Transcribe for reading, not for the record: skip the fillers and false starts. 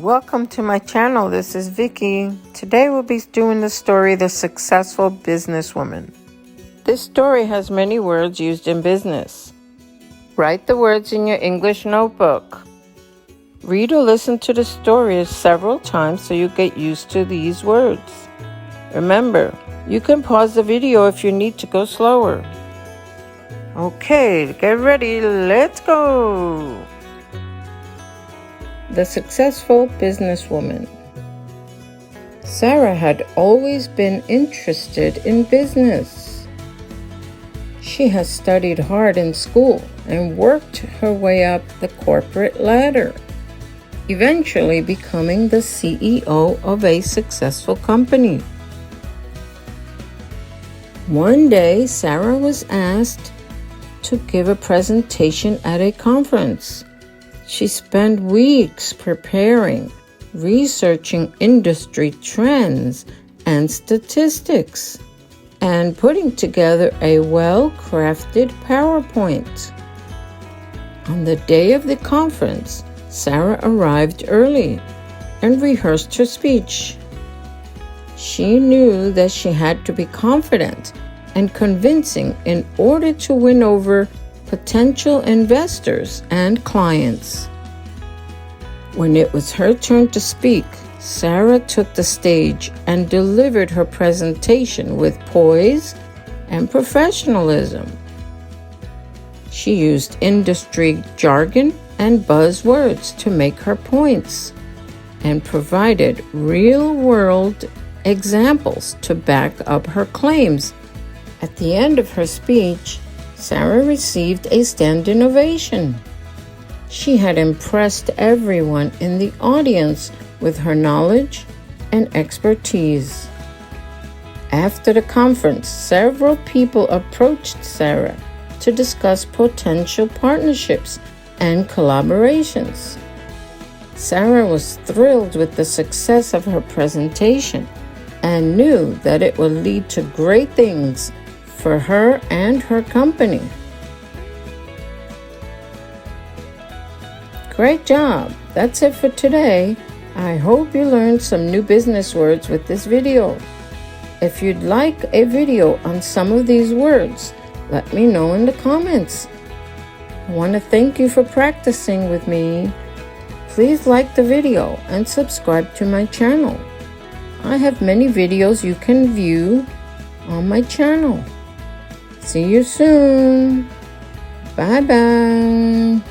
welcome to my channel. This is Vicky. Today we'll be doing the story The Successful Businesswoman. This story has many words used in business. Write the words in your English notebook. Read or listen to the story several times so you get used to these words. Remember, you can pause the video if you need to go slower. Okay, get ready, let's go! The Successful Businesswoman. Sarah had always been interested in business. She has studied hard in school and worked her way up the corporate ladder, eventually becoming the CEO of a successful company. One day, Sarah was asked to give a presentation at a conference. She spent weeks preparing, researching industry trends and statistics, and putting together a well-crafted PowerPoint. On the day of the conference, Sarah arrived early and rehearsed her speech. She knew that she had to be confident and convincing in order to win over potential investors and clients. When it was her turn to speak, Sarah took the stage and delivered her presentation with poise and professionalism. She used industry jargon and buzzwords to make her points and provided real-world examples to back up her claims. At the end of her speech, Sarah received a standing ovation. She had impressed everyone in the audience with her knowledge and expertise. After the conference, several people approached Sarah to discuss potential partnerships and collaborations. Sarah was thrilled with the success of her presentation and knew that it would lead to great things for her and her company. Great job! That's it for today. I hope you learned some new business words with this video. If you'd like a video on some of these words, let me know in the comments. I want to thank you for practicing with me. Please like the video and subscribe to my channel. I have many videos you can view on my channel. See you soon. Bye-bye.